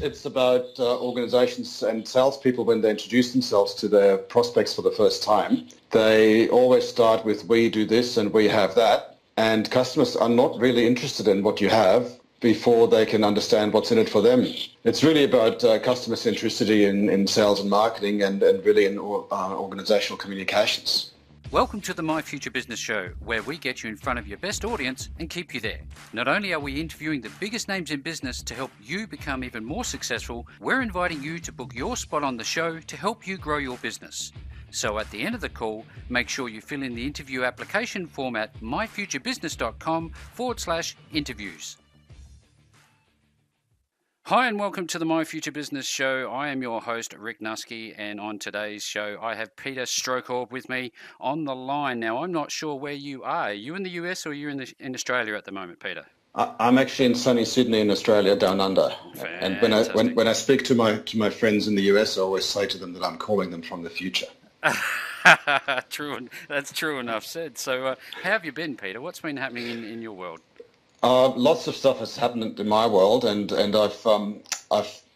it's about organizations and salespeople when they introduce themselves to their prospects for the first time. They always start with, we do this and we have that. And customers are not really interested in what you have before they can understand what's in it for them. It's really about customer centricity in sales and marketing and really in organizational communications. Welcome to the My Future Business Show, where we get you in front of your best audience and keep you there. Not only are we interviewing the biggest names in business to help you become even more successful, we're inviting you to book your spot on the show to help you grow your business. So at the end of the call, make sure you fill in the interview application form at myfuturebusiness.com/interviews. Hi and welcome to the My Future Business Show. I am your host, Rick Nusky, and on today's show, I have Peter Strokkorb with me on the line. Now, I'm not sure where you are. Are you in the US or are you in Australia at the moment, Peter? I'm actually in sunny Sydney in Australia, down under. Fantastic. And when I speak to my friends in the US, I always say to them that I'm calling them from the future. True, that's true enough said. So how have you been, Peter? What's been happening in your world? Lots of stuff has happened in my world, and I've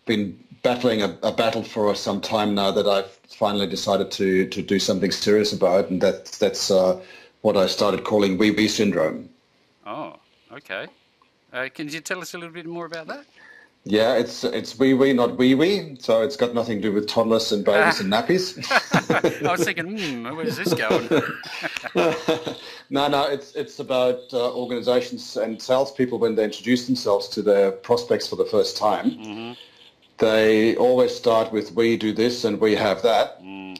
been battling a battle for some time now that I've finally decided to do something serious about, and that's what I started calling wee syndrome. Oh, okay. Can you tell us a little bit more about that? Yeah, it's wee, not wee, so it's got nothing to do with toddlers and babies and nappies. I was thinking, where's this going? No, it's about organizations and salespeople when they introduce themselves to their prospects for the first time. Mm-hmm. They always start with, we do this and we have that. Mm.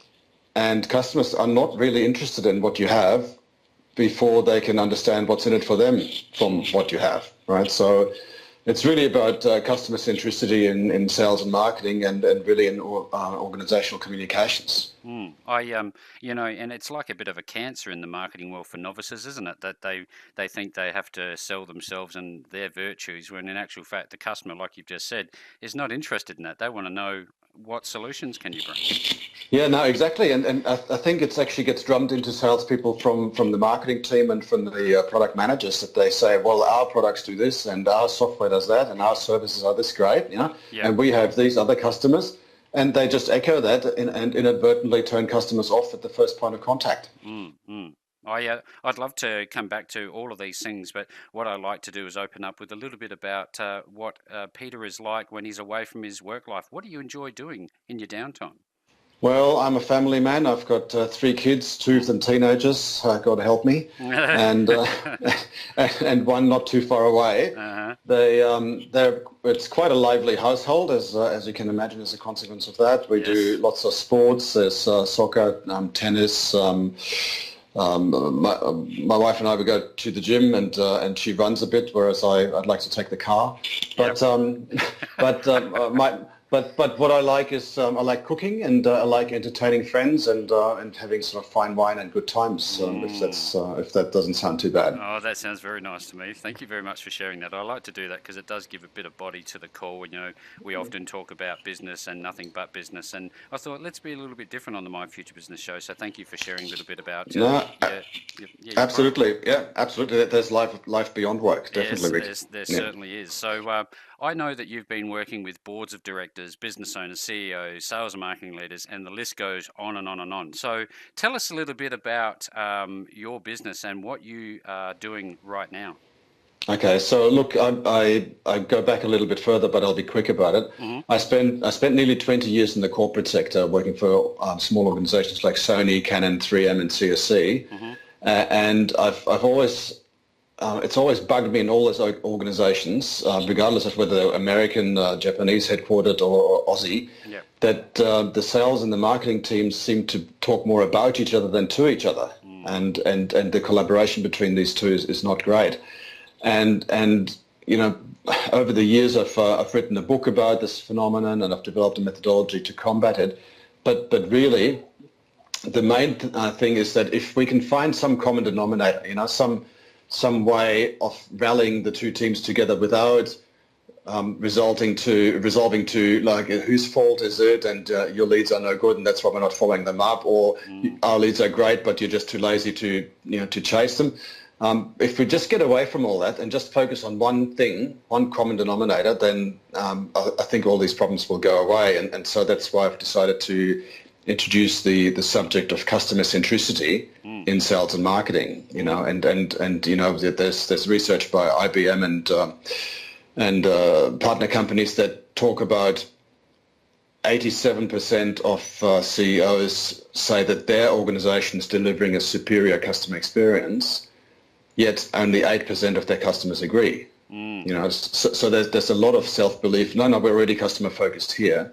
And customers are not really interested in what you have before they can understand what's in it for them from what you have, right? So it's really about customer centricity in sales and marketing and really in organizational communications. And it's like a bit of a cancer in the marketing world for novices, isn't it? That they think they have to sell themselves and their virtues, when in actual fact the customer, like you've just said, is not interested in that. They want to know, what solutions can you bring? Yeah, no, exactly. And I think it actually gets drummed into salespeople from the marketing team and from the product managers, that they say, well, our products do this and our software does that and our services are this great, Yep. And we have these other customers. And they just echo that and inadvertently turn customers off at the first point of contact. Mm-hmm. I'd love to come back to all of these things, but what I like to do is open up with a little bit about what Peter is like when he's away from his work life. What do you enjoy doing in your downtime? Well, I'm a family man. I've got 3 kids, 2 of them teenagers, God help me, and one not too far away. Uh-huh. It's quite a lively household, as you can imagine, as a consequence of that. We do lots of sports. There's soccer, tennis. My wife and I would go to the gym, and she runs a bit, whereas I'd like to take the car. But But what I like is I like cooking, and I like entertaining friends and having sort of fine wine and good times. If that doesn't sound too bad. Oh, that sounds very nice to me. Thank you very much for sharing that. I like to do that because it does give a bit of body to the call. We often talk about business and nothing but business, and I thought let's be a little bit different on the My Future Business Show. So thank you for sharing a little bit about. Absolutely, absolutely. There's life beyond work, definitely. Yes, there certainly is. So. I know that you've been working with boards of directors, business owners, CEOs, sales and marketing leaders, and the list goes on and on and on. So tell us a little bit about your business and what you are doing right now. Okay, so look, I go back a little bit further, but I'll be quick about it. Mm-hmm. I spent nearly 20 years in the corporate sector working for small organizations like Sony, Canon, 3M, and CSC, mm-hmm. And I've always it's always bugged me in all those organizations, regardless of whether they're American, Japanese headquartered or Aussie, that the sales and the marketing teams seem to talk more about each other than to each other. And the collaboration between these two is not great. And over the years I've written a book about this phenomenon, and I've developed a methodology to combat it. But really, the main thing is that if we can find some common denominator, some way of rallying the two teams together without resolving to like, whose fault is it, and your leads are no good and that's why we're not following them up, or our leads are great but you're just too lazy to chase them. If we just get away from all that and just focus on one thing, one common denominator, then I think all these problems will go away. And so that's why I've decided to introduce the subject of customer centricity in sales and marketing. And you know, there's research by IBM and partner companies that talk about 87% of CEOs say that their organization is delivering a superior customer experience, yet only 8% of their customers agree. So there's a lot of self-belief. No, we're already customer focused here,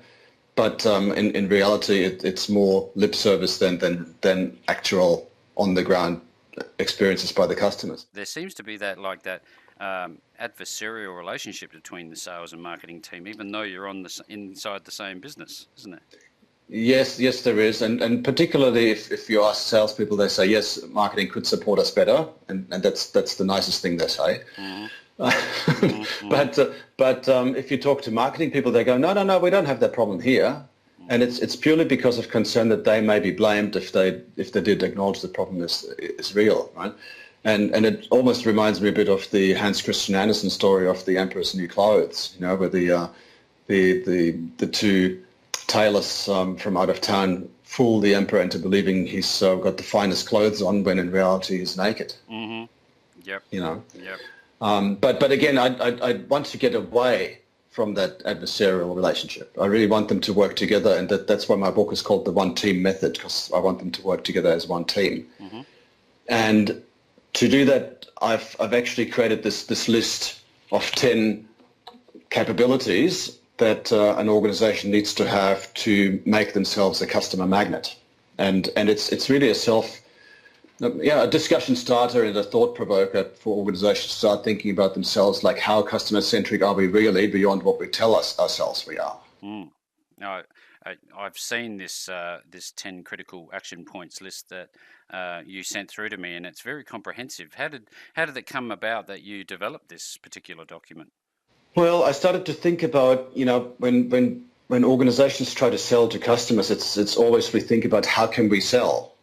but in reality, it's more lip service than actual on the ground experiences by the customers. There seems to be that adversarial relationship between the sales and marketing team, even though you're inside the same business, isn't it? Yes, there is, and particularly if you ask salespeople, they say yes, marketing could support us better, and that's the nicest thing they say. But if you talk to marketing people, they go, no, we don't have that problem here, and it's purely because of concern that they may be blamed if they did acknowledge the problem is real, right? And it almost reminds me a bit of the Hans Christian Andersen story of the Emperor's New Clothes, where the two tailors from out of town fool the emperor into believing he's got the finest clothes on when in reality he's naked. Yep. Yep. But again, I want to get away from that adversarial relationship. I really want them to work together, and that's why my book is called The One Team Method, because I want them to work together as one team. And to do that, I've actually created this list of 10 capabilities that an organization needs to have to make themselves a customer magnet. And it's really a discussion starter and a thought provoker for organizations to start thinking about themselves, like how customer centric are we really beyond what we tell ourselves we are. No, I've seen this 10 critical action points list that you sent through to me, and it's very comprehensive. How did it come about that you developed this particular document? Well, I started to think about, when organizations try to sell to customers, it's always we think about how can we sell.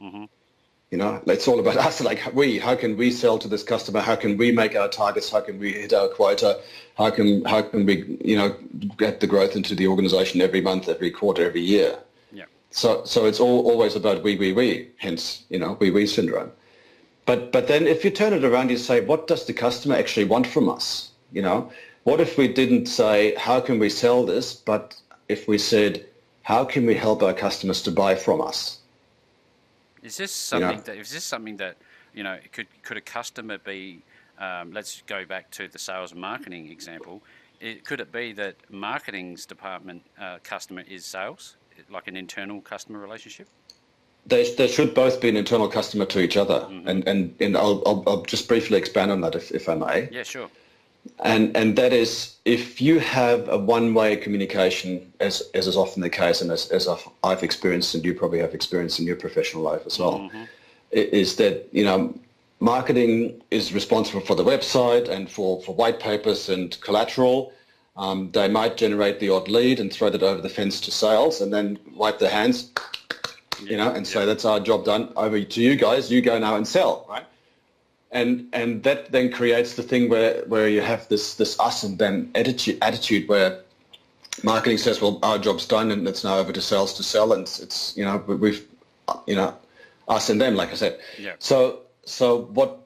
It's all about us, how can we sell to this customer? How can we make our targets? How can we hit our quota? How can we, get the growth into the organization every month, every quarter, every year? Yeah. So it's always about we, hence, we syndrome. But then if you turn it around, you say, what does the customer actually want from us? What if we didn't say, how can we sell this? But if we said, how can we help our customers to buy from us? Is this something that could a customer be? Let's go back to the sales and marketing example. Could it be that marketing's department customer is sales, like an internal customer relationship? They should both be an internal customer to each other, and I'll just briefly expand on that if I may. Yeah, sure. And that is, if you have a one-way communication, as is often the case, and as I've experienced, and you probably have experienced in your professional life as well, is that, marketing is responsible for the website and for white papers and collateral. They might generate the odd lead and throw that over the fence to sales and then wipe their hands, and say, that's our job done, over to you guys, you go now and sell, right? And that then creates the thing where you have this us and them attitude where marketing says, well, our job's done and it's now over to sales to sell, and it's we've us and them, like I said. Yeah. So what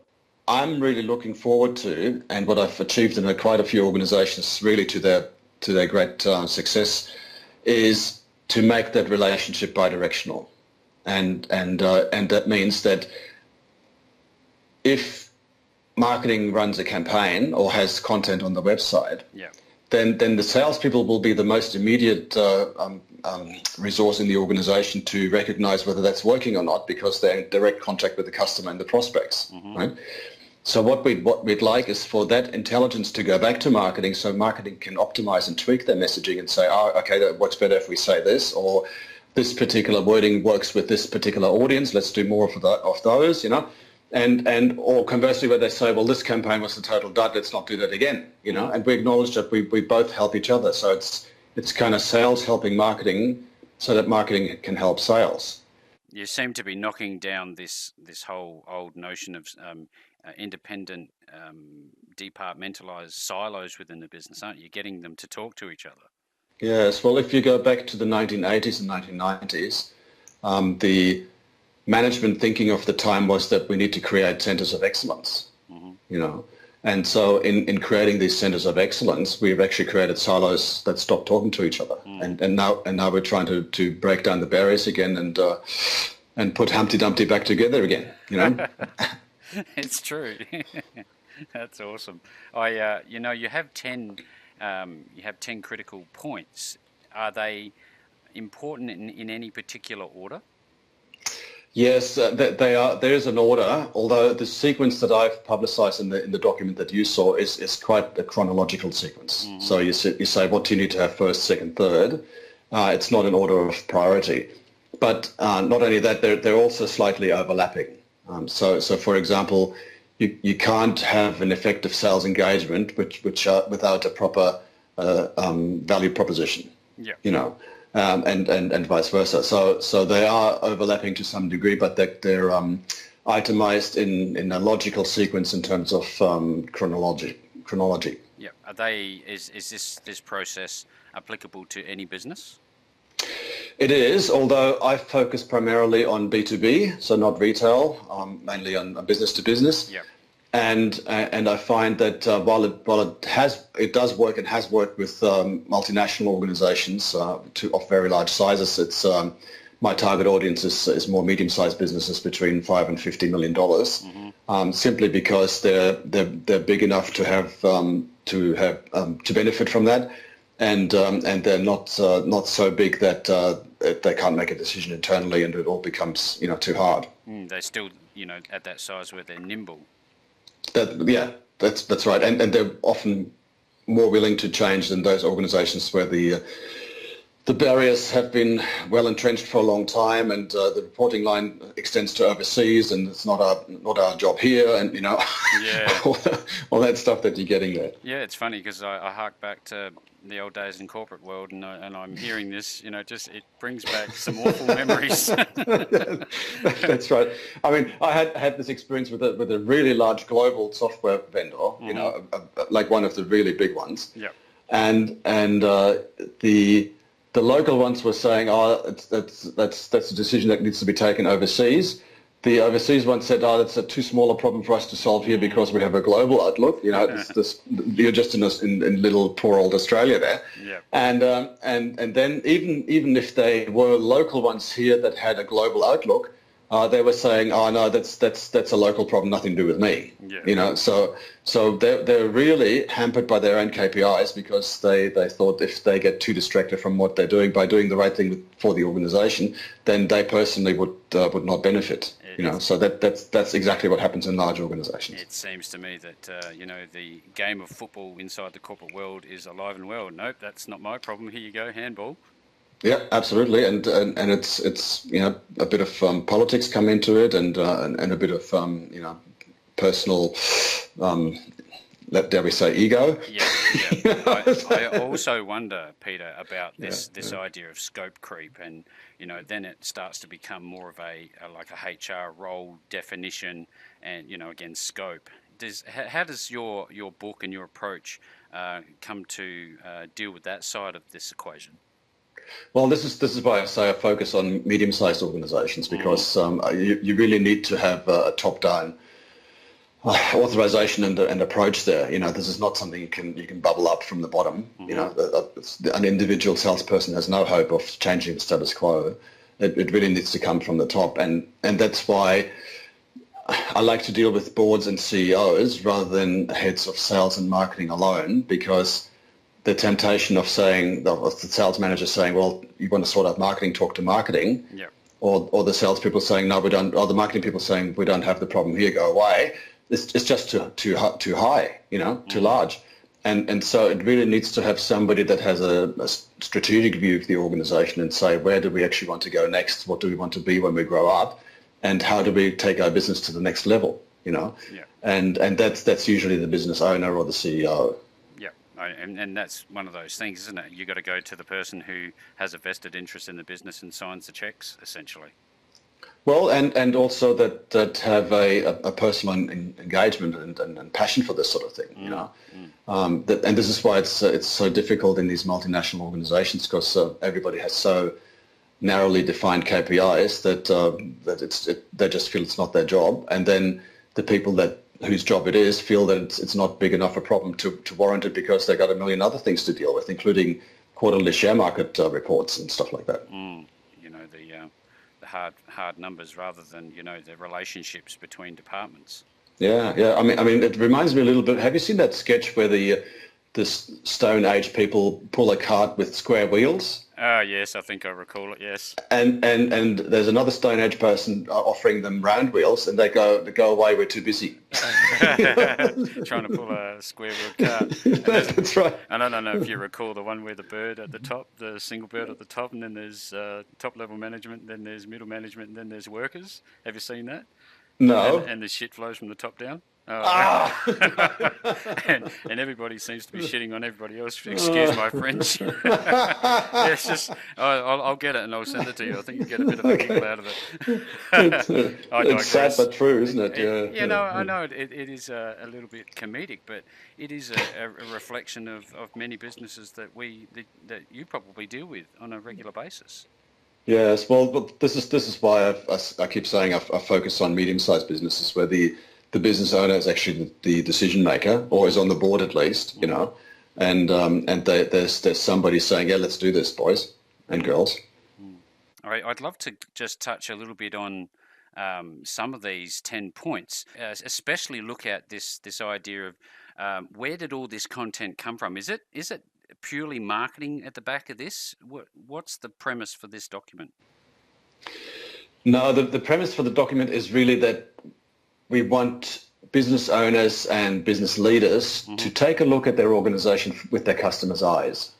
I'm really looking forward to, and what I've achieved in quite a few organizations, really to their great success, is to make that relationship bidirectional, and that means that if marketing runs a campaign or has content on the website, then the salespeople will be the most immediate resource in the organization to recognize whether that's working or not, because they're in direct contact with the customer and the prospects, right? So what we'd like is for that intelligence to go back to marketing, so marketing can optimize and tweak their messaging and say, okay, that works better if we say this, or this particular wording works with this particular audience, let's do more of those, And or conversely, where they say, well, this campaign was a total dud, let's not do that again, and we acknowledge that we both help each other. So it's kind of sales helping marketing so that marketing can help sales. You seem to be knocking down this whole old notion of independent, departmentalized silos within the business, aren't you? Getting them to talk to each other. Yes, well, if you go back to the 1980s and 1990s, the management thinking of the time was that we need to create centers of excellence, you know. And so in creating these centers of excellence, we've actually created silos that stop talking to each other. And now we're trying to break down the barriers again and put Humpty Dumpty back together again, you know. It's true. That's awesome. You have 10 critical points. Are they important in any particular order? Yes, they are. There is an order, although the sequence that I've publicised in the document that you saw is quite a chronological sequence. So you say what do you need to have first, second, third. It's not an order of priority, but not only that, they're also slightly overlapping. So for example, you can't have an effective sales engagement which without a proper value proposition. Yeah. You know. And vice versa. So they are overlapping to some degree, but they're itemized in a logical sequence in terms of chronology. Yeah. Are they? Is this process applicable to any business? It is, although I focus primarily on B2B, so not retail, mainly on business to business. Yeah. And I find that while it does work, it has worked with multinational organisations of very large sizes. It's my target audience is more medium-sized businesses between $5 and $50 million, simply because they're big enough to have to benefit from that, and they're not so big that they can't make a decision internally, and it all becomes too hard. They're still at that size where they're nimble. That's right, and they're often more willing to change than those organisations where the barriers have been well entrenched for a long time, and the reporting line extends to overseas, and it's not our job here, and all that stuff that you're getting there. Yeah, it's funny because I hark back to the old days in corporate world, and I'm hearing this, it brings back some awful memories. That's right. I mean, I had this experience with a really large global software vendor, like one of the really big ones. Yeah. And the local ones were saying, that's a decision that needs to be taken overseas. The overseas one said, that's a too small a problem for us to solve here because we have a global outlook. You're just in little poor old Australia there. Yeah. And then even if they were local ones here that had a global outlook, they were saying, oh no, that's a local problem, nothing to do with me. Yeah. So they're really hampered by their own KPIs because they thought if they get too distracted from what they're doing by doing the right thing for the organisation, then they personally would not benefit. So that's exactly what happens in large organisations. It seems to me that the game of football inside the corporate world is alive and well. Nope, that's not my problem. Here you go, handball. Yeah, absolutely, and it's a bit of politics come into it, and a bit of personal, dare we say, ego. Yeah. I also wonder, Peter, about this idea of scope creep, and then it starts to become more of a HR role definition, and again scope. How does your book and your approach come to deal with that side of this equation? Well, this is why I say I focus on medium-sized organisations, because you really need to have a top-down authorization and approach there. This is not something you can bubble up from the bottom. An individual salesperson has no hope of changing the status quo. It really needs to come from the top, and that's why I like to deal with boards and CEOs rather than heads of sales and marketing alone, because the temptation of saying, the sales manager saying, well, you want to sort out marketing, talk to marketing, or the salespeople saying, no, we don't, or the marketing people saying, we don't have the problem here, go away. It's just too high, too large. And so it really needs to have somebody that has a strategic view of the organization and say, where do we actually want to go next? What do we want to be when we grow up? And how do we take our business to the next level, And that's usually the business owner or the CEO. And that's one of those things, isn't it? You got to go to the person who has a vested interest in the business and signs the checks, essentially. Well, and also that have a personal engagement and passion for this sort of thing, you know. And this is why it's so difficult in these multinational organizations, because everybody has so narrowly defined KPIs that they just feel it's not their job, and then the people whose job it is feel that it's not big enough a problem to warrant it, because they've got a million other things to deal with, including quarterly share market reports and stuff like that. You know, the hard numbers rather than, you know, the relationships between departments. Yeah. I mean, it reminds me a little bit. Have you seen that sketch where this Stone Age people pull a cart with square wheels? Oh, yes, I think I recall it, yes. And there's another Stone Age person offering them round wheels, and they go away, we're too busy. Trying to pull a square wheel cart. That's right. And I don't know if you recall the one where the bird at the top, the single bird at the top, and then there's top level management, then there's middle management, and then there's workers. Have you seen that? No. And the shit flows from the top down. Ah! and everybody seems to be shitting on everybody else. Excuse my French. It's just, I'll get it and I'll send it to you. I think you get a bit of a giggle out of it. It's sad but true, isn't it? Yeah, no, I know it is a little bit comedic, but it is a reflection of many businesses that that you probably deal with on a regular basis. Yes, well, this is why I keep saying I focus on medium-sized businesses, where the business owner is actually the decision maker, or is on the board at least, you know, and there's somebody saying, yeah, let's do this, boys and girls. All right, I'd love to just touch a little bit on some of these 10 points, especially look at this idea of where did all this content come from? Is it purely marketing at the back of this? What's the premise for this document? No, the premise for the document is really that we want business owners and business leaders to take a look at their organization with their customers' eyes,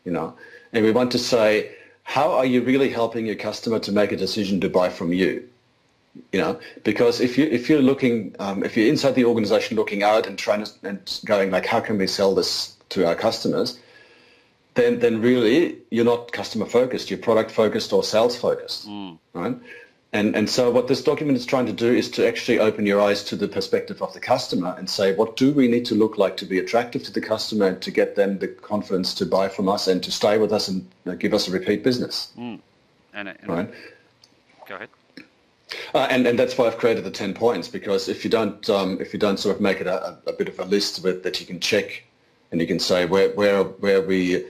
you know, and we want to say, how are you really helping your customer to make a decision to buy from you? You know, because if you're looking, if you're inside the organization looking out and trying to, and going like, how can we sell this to our customers? Then really you're not customer focused, you're product focused or sales focused, right? And so what this document is trying to do is to actually open your eyes to the perspective of the customer and say, what do we need to look like to be attractive to the customer and to get them the confidence to buy from us and to stay with us and give us a repeat business. Right? Go ahead. And that's why I've created the 10 points, because if you don't sort of make it a bit of a list that you can check and you can say where we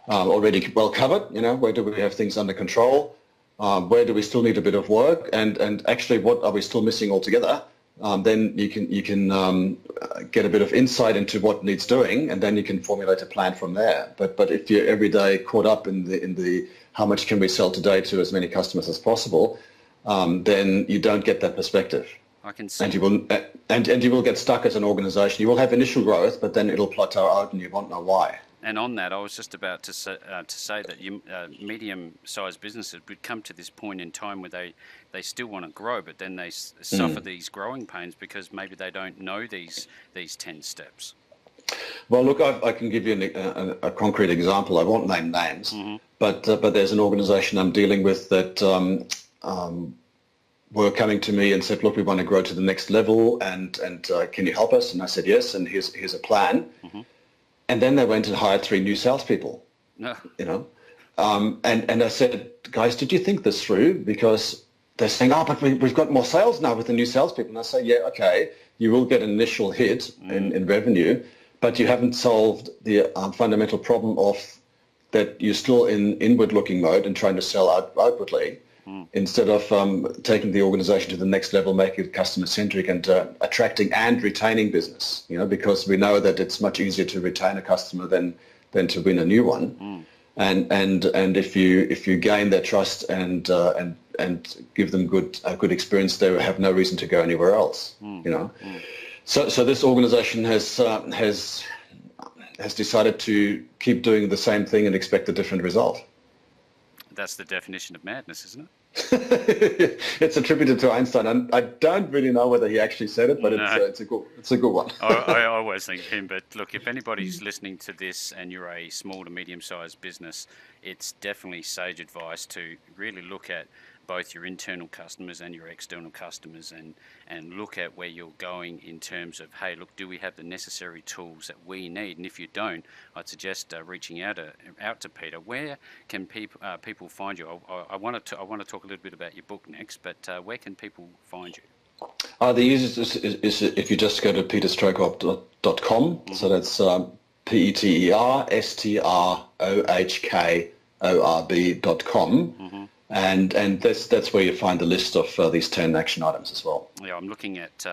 already well covered, you know, where do we have things under control, where do we still need a bit of work, and actually what are we still missing altogether, then you can get a bit of insight into what needs doing, and then you can formulate a plan from there. But if you're every day caught up in the how much can we sell today to as many customers as possible, then you don't get that perspective. I can see. And you will get stuck as an organization. You will have initial growth, but then it'll plateau out and you won't know why. And on that, I was just about to say that medium-sized businesses would come to this point in time where they still want to grow, but then they suffer these growing pains because maybe they don't know these 10 steps. Well, look, I can give you a concrete example. I won't name names, but there's an organization I'm dealing with that were coming to me and said, look, we want to grow to the next level, and can you help us? And I said, yes, and here's a plan. And then they went and hired 3 new salespeople, you know. And I said, guys, did you think this through? Because they're saying, but we've got more sales now with the new salespeople. And I say, yeah, okay, you will get an initial hit in revenue, but you haven't solved the fundamental problem of that you're still in inward-looking mode and trying to sell outwardly. Instead of taking the organization to the next level, making it customer-centric and attracting and retaining business, you know, because we know that it's much easier to retain a customer than to win a new one. And if you gain their trust and give them a good experience, they will have no reason to go anywhere else, you know. So this organization has decided to keep doing the same thing and expect a different result. That's the definition of madness, isn't it? It's attributed to Einstein, and I don't really know whether he actually said it, but it's a good one. I always think of him, but look, if anybody's listening to this and you're a small to medium-sized business, it's definitely sage advice to really look at both your internal customers and your external customers, and look at where you're going in terms of, hey, look, do we have the necessary tools that we need? And if you don't, I'd suggest reaching out to Peter. Where can people find you? I want to talk a little bit about your book next, but where can people find you? The easiest is if you just go to peterstrohkorb.com. So that's PETERSTROHKORB.com, and that's where you find the list of these 10 action items as well. Yeah, I'm looking at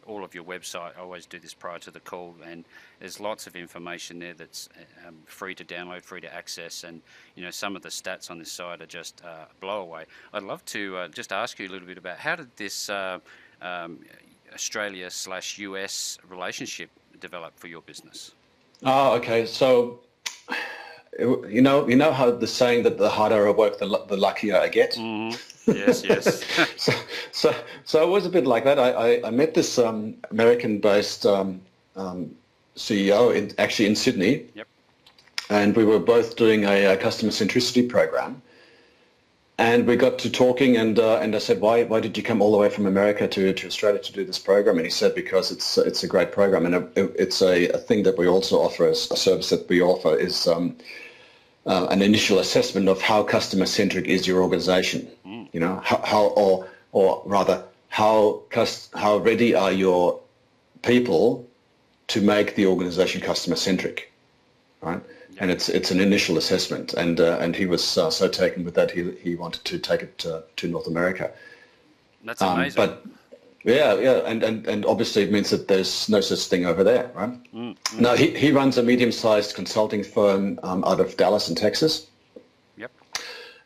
all of your website. I always do this prior to the call, and there's lots of information there that's free to download, free to access, and some of the stats on this site are just blow away. I'd love to just ask you a little bit about how did this Australia/US relationship develop for your business? Okay. So, you know how the saying that the harder I work, the luckier I get. Yes, yes. so it was a bit like that. I met this American-based CEO in Sydney. Yep. And we were both doing a customer centricity program. And we got to talking, and I said, why did you come all the way from America to Australia to do this program? And he said, because it's a great program, and it's a thing that we also offer as a service that we offer is an initial assessment of how customer centric is your organization. How ready are your people to make the organization customer centric, right? And it's an initial assessment, and he was so taken with that he wanted to take it to North America. That's amazing. But and obviously it means that there's no such thing over there, right? Now he runs a medium-sized consulting firm out of Dallas in Texas. Yep.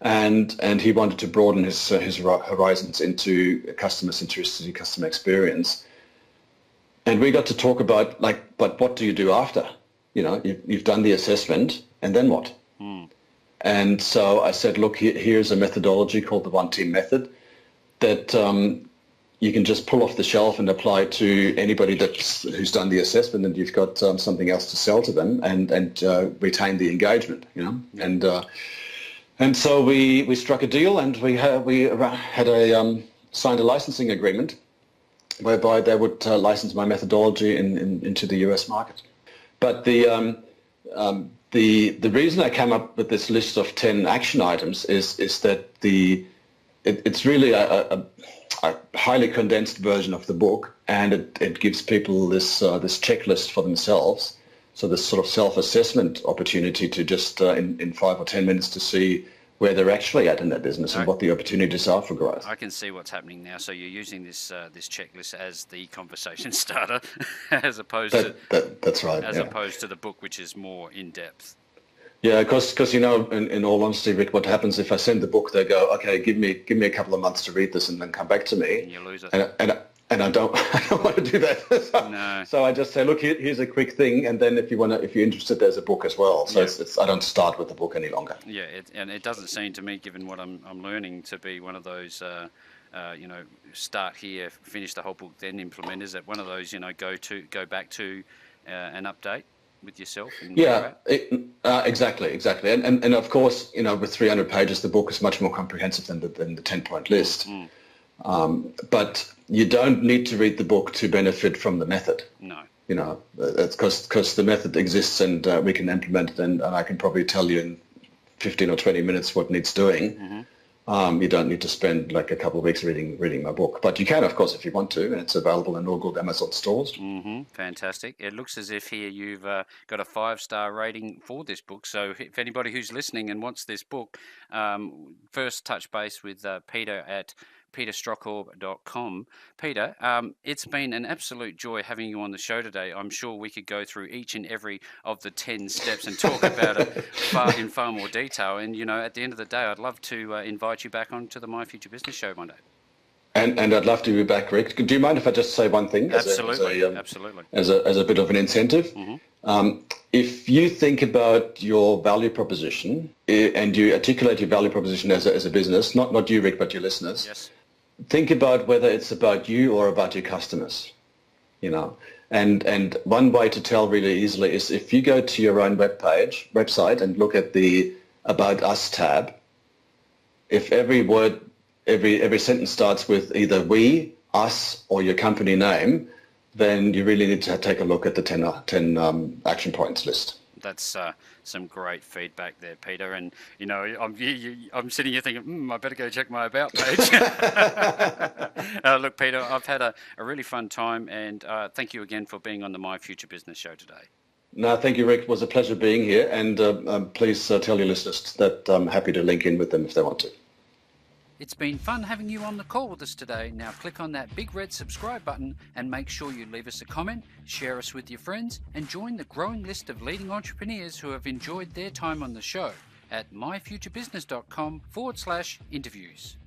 And he wanted to broaden his horizons into customer centricity, customer experience. And we got to talk about but what do you do after? You've done the assessment, and then what? And so I said, look, here's a methodology called the One Team Method that you can just pull off the shelf and apply to anybody who's done the assessment, and you've got something else to sell to them and retain the engagement, And so we struck a deal, and we had signed a licensing agreement whereby they would license my methodology into the US market. But the reason I came up with this list of 10 action items is that it's really a highly condensed version of the book, and it gives people this checklist for themselves. So this sort of self-assessment opportunity to just in 5 or 10 minutes to see where they're actually at in their business and what the opportunities are for growth. I can see what's happening now. So you're using this checklist as the conversation starter, as opposed that's right. As opposed to the book, which is more in depth. Yeah, because in all honesty, Rick, what happens if I send the book? They go, okay, give me a couple of months to read this, and then come back to me. And you lose it. And I don't want to do that. No. So I just say, look, here's a quick thing, and then if you're interested, there's a book as well. So I don't start with the book any longer. Yeah, and it doesn't seem to me, given what I'm learning, to be one of those, start here, finish the whole book, then implement. Is it one of those, go back to an update with yourself? Exactly. And of course, with 300 pages, the book is much more comprehensive than the 10-point list. But you don't need to read the book to benefit from the method. No. It's because the method exists, and we can implement it, and I can probably tell you in 15 or 20 minutes what needs doing. You don't need to spend like a couple of weeks reading my book, but you can, of course, if you want to, and it's available in all good Amazon stores. Fantastic. It looks as if here you've got a 5-star rating for this book. So if anybody who's listening and wants this book, first touch base with Peter at PETERSTROHKORB.com. Peter, it's been an absolute joy having you on the show today. I'm sure we could go through each and every of the 10 steps and talk about it in far more detail. And, at the end of the day, I'd love to invite you back onto the My Future Business show one day. And I'd love to be back, Rick. Do you mind if I just say one thing? Absolutely. As a bit of an incentive? If you think about your value proposition and you articulate your value proposition as a business, not you, Rick, but your listeners, yes. Think about whether it's about you or about your customers, And one way to tell really easily is if you go to your own website and look at the About Us tab, if every word every sentence starts with either we, us, or your company name, then you really need to take a look at the 10 action points list. That's some great feedback there, Peter. And, you know, I'm sitting here thinking, I better go check my About page. Look, Peter, I've had a really fun time, and thank you again for being on the My Future Business show today. No, thank you, Rick. It was a pleasure being here. And please tell your listeners that I'm happy to link in with them if they want to. It's been fun having you on the call with us today. Now click on that big red subscribe button and make sure you leave us a comment, share us with your friends, and join the growing list of leading entrepreneurs who have enjoyed their time on the show at myfuturebusiness.com/interviews.